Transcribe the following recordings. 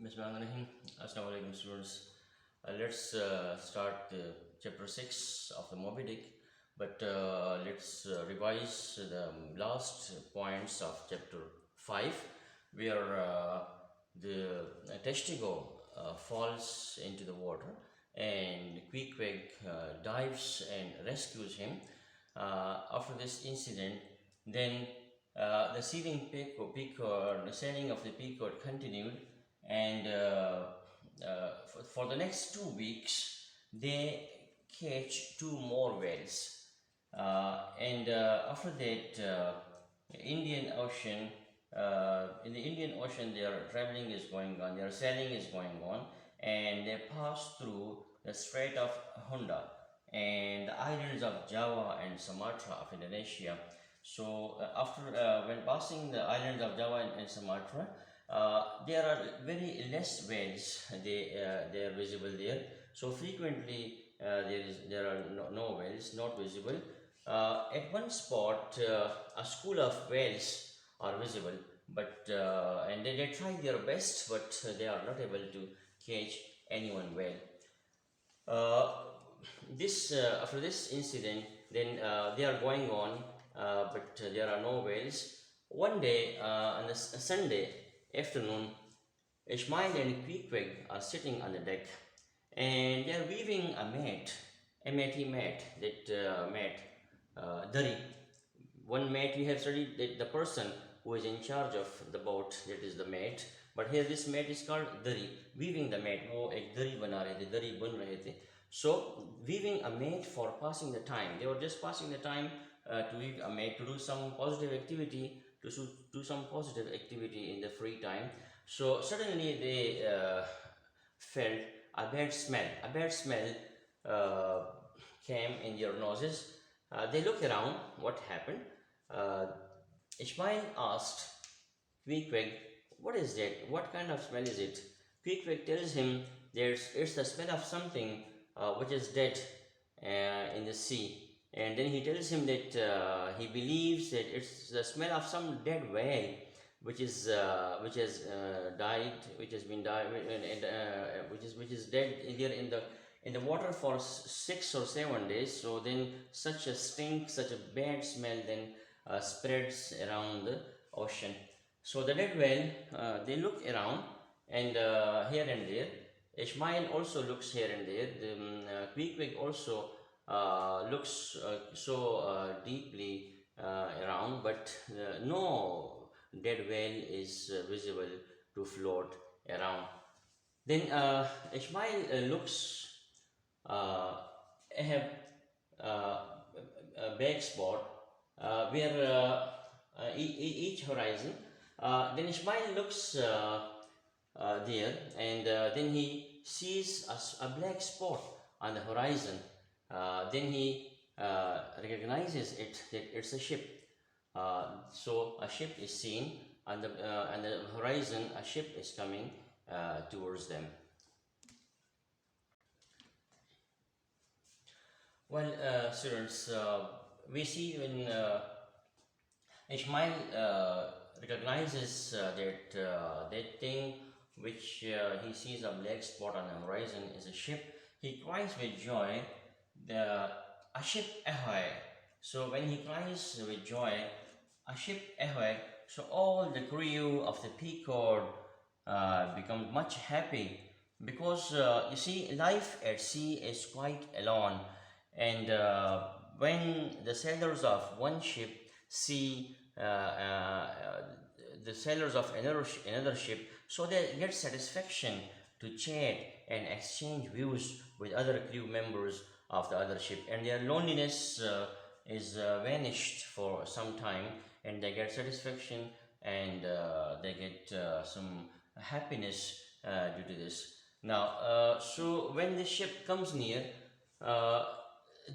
Bismillahirrahmanirrahim. Assalamu alaikum students. Let's start chapter 6 of the Moby Dick, but let's revise the last points of chapter 5, where the Testigo falls into the water and Queequeg dives and rescues him. After this incident, then the sailing the sailing of the Pequod continued, and for the next 2 weeks they catch 2 more whales, and after that Indian Ocean in the Indian Ocean their traveling is going on, their sailing is going on, and they pass through the Strait of Honda and the islands of Java and Sumatra of Indonesia. So when passing the islands of Java and Sumatra, there are very less whales. They are visible there. So frequently there are no whales not visible. At one spot, a school of whales are visible, but and they try their best, but they are not able to catch any one whale. After this incident, then they are going on, but there are no whales. One day, on a Sunday afternoon, Ishmael and Queequeg are sitting on the deck, and they are weaving a mat, dari. One mat we have studied, that the person who is in charge of the boat, that is the mat. But here this mat is called dari, weaving the mat. वो एक दरी बना रहे थे, दरी बन रहे थे. So weaving a mat for passing the time. They were just passing the time to weave a mat, to do some positive activity, in the free time. So suddenly they felt a bad smell. A bad smell came in their noses. They look around. What happened? Ishmael asked Queequeg, "What is that? What kind of smell is it?" Queequeg tells him it's the smell of something which is dead in the sea. And then he tells him that he believes that it's the smell of some dead whale which is which is dead in the water for 6 or 7 days. So then such a stink, such a bad smell then spreads around the ocean. So the dead whale, they look around, and here and there. Ishmael also looks here and there. Queequeg also looks so deeply around, but no dead whale is visible to float around. Then Ishmael looks have a back spot where each horizon. Then Ishmael looks there, and then he sees a black spot on the horizon. Then he recognizes that it's a ship. So a ship is seen on the horizon. A ship is coming towards them. Well, students, we see when Ishmael recognizes that thing which he sees a black spot on the horizon is a ship, he cries with joy, "A ship ahoy!" So when he cries with joy, "A ship ahoy!" so all the crew of the Pequod become much happy, because you see, life at sea is quite alone, and when the sailors of one ship see the sailors of another ship, so they get satisfaction to chat and exchange views with other crew members of the other ship, and their loneliness is vanished for some time, and they get satisfaction, and they get some happiness due to this. Now, so when the ship comes near,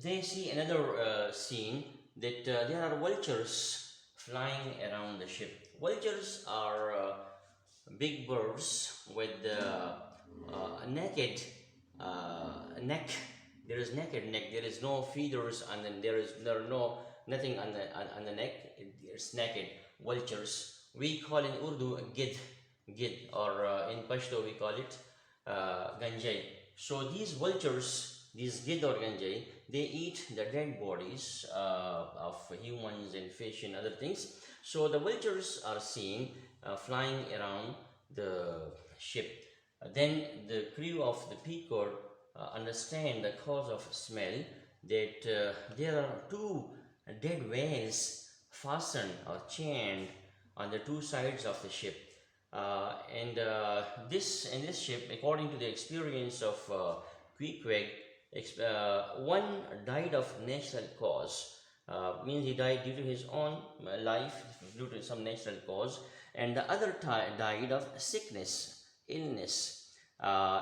they see another scene, that there are vultures flying around the ship. Vultures are big birds with a naked neck. There is naked neck. There is no feathers, and then there are no nothing on the neck. It's naked. Vultures. We call in Urdu gid. gid, or in Pashto we call it ganjai. So these vultures, these gid or ganjai, they eat the dead bodies of humans and fish and other things. So the vultures are seen flying around the ship. Then the crew of the Pequod understand the cause of smell, that there are two dead whales fastened or chained on the two sides of the ship. And this in this ship, according to the experience of Queequeg, one died of natural cause. Means he died due to his own life, due to some natural cause, and the other died of sickness, illness.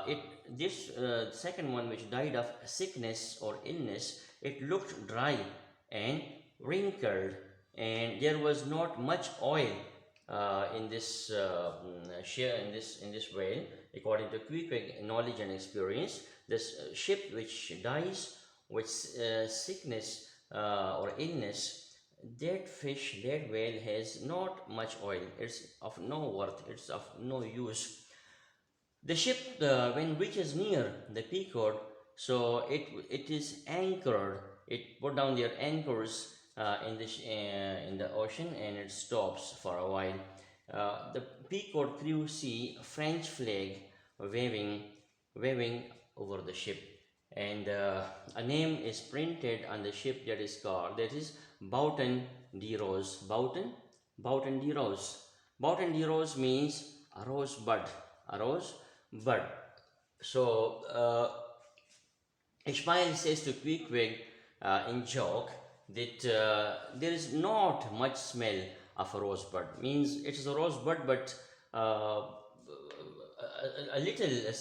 It this second one, which died of sickness or illness, it looked dry and wrinkled, and there was not much oil in this share in this whale. According to quick knowledge and experience, this ship which dies with sickness or illness, that fish, that whale has not much oil. It's of no worth. It's of no use. The ship, when reaches near the Pequod, so it is anchored. It put down their anchors in the ocean, and it stops for a while. The Pequod crew see French flag waving waving over the ship, and a name is printed on the ship, that is Bouton de Rose. Bouton de Rose. Bouton de Rose means a rose bud. A rose bud. So Ishmael says to Queequeg in joke that there is not much smell of a rosebud. Means it is a rosebud, but a little,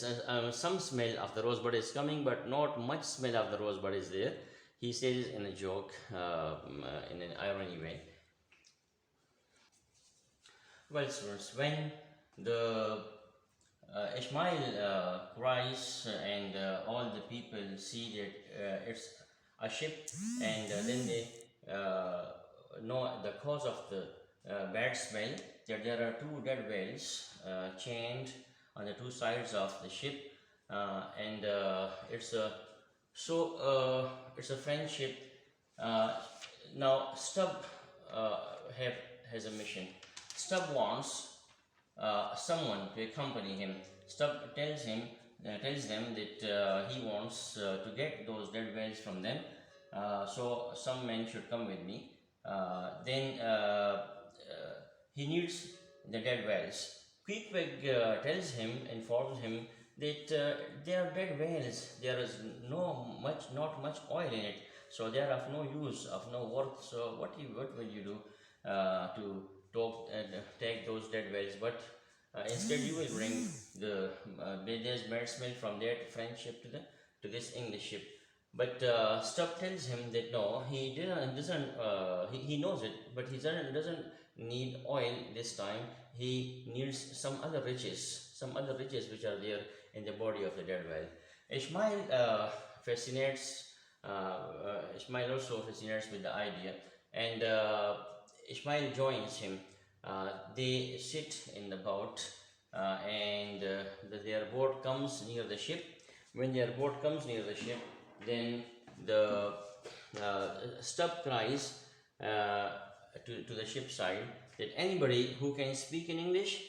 some smell of the rosebud is coming, but not much smell of the rosebud is there. He says in a joke, in an irony way. Well, students, when the Ishmael cries, and all the people see that it's a ship, and then they know the cause of the bad smell, that there are two dead whales chained on the two sides of the ship, and it's a French ship. Now Stubb has a mission. Stubb wants someone to accompany him. Stubb tells them that he wants to get those dead whales from them. So some men should come with me. Then he needs the dead whales. Queequeg tells him, informs him that they are dead whales. There is not much oil in it, so they are of no use, of no worth. So what will you do to take those dead whales? But instead you will bring there's bad smell from that French ship to this English ship. But Stubb tells him that no, he doesn't. He knows it, but he doesn't need oil this time. He needs some other riches which are there in the body of the dead whale. Ishmael fascinates. Ishmael also fascinates with the idea, and Ishmael joins him. They sit in the boat, and their boat comes near the ship. When their boat comes near the ship, then the Stubb cries to the ship side that anybody who can speak in English,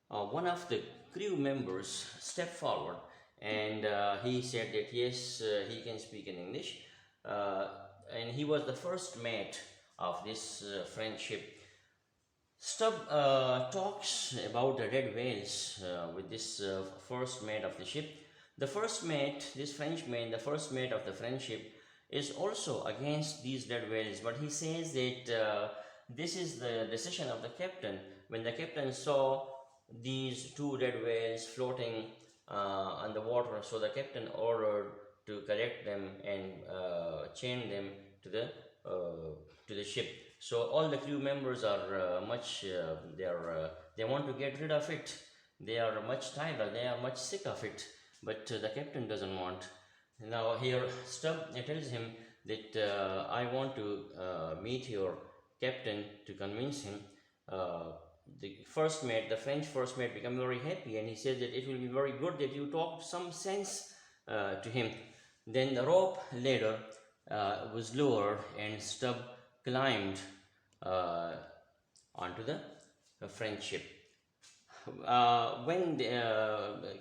one of the crew members stepped forward, and he said that yes, he can speak in English, and he was the first mate of this French ship. Stubb talks about the dead whales with this first mate of the ship. The first mate, this Frenchman, the first mate of the French ship, is also against these dead whales, but he says that this is the decision of the captain. When the captain saw these two dead whales floating on the water, so the captain ordered to collect them and chain them to the ship. So all the crew members are they want to get rid of it. They are much tired, they are much sick of it, but the captain doesn't want. Now here Stubb tells him that I want to meet your captain to convince him the first mate, the French first mate, became very happy, and he said that it will be very good that you talk some sense to him. Then the rope ladder was lowered, and Stubb climbed onto the French ship. When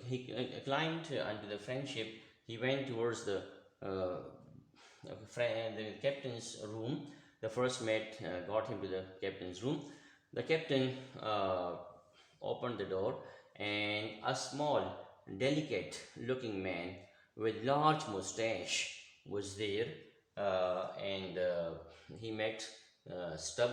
he climbed onto the French ship, he went towards the captain's room. The first mate got him to the captain's room. The captain opened the door, and a small, delicate looking man with large mustache was there, and he met Stubb.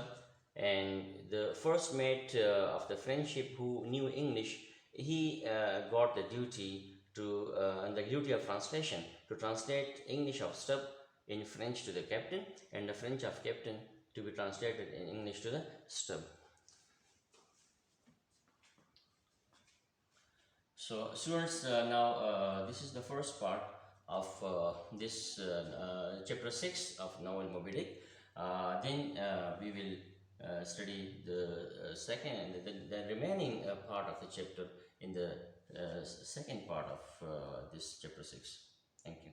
And the first mate of the French ship, who knew English, he got the duty of translation, to translate English of Stubb in French to the captain, and the French of captain to be translated in English to the Stubb. So students, now this is the first part of this chapter 6 of novel Moby Dick. Then we will study the second and the remaining part of the chapter in the second part of this chapter 6. Thank you.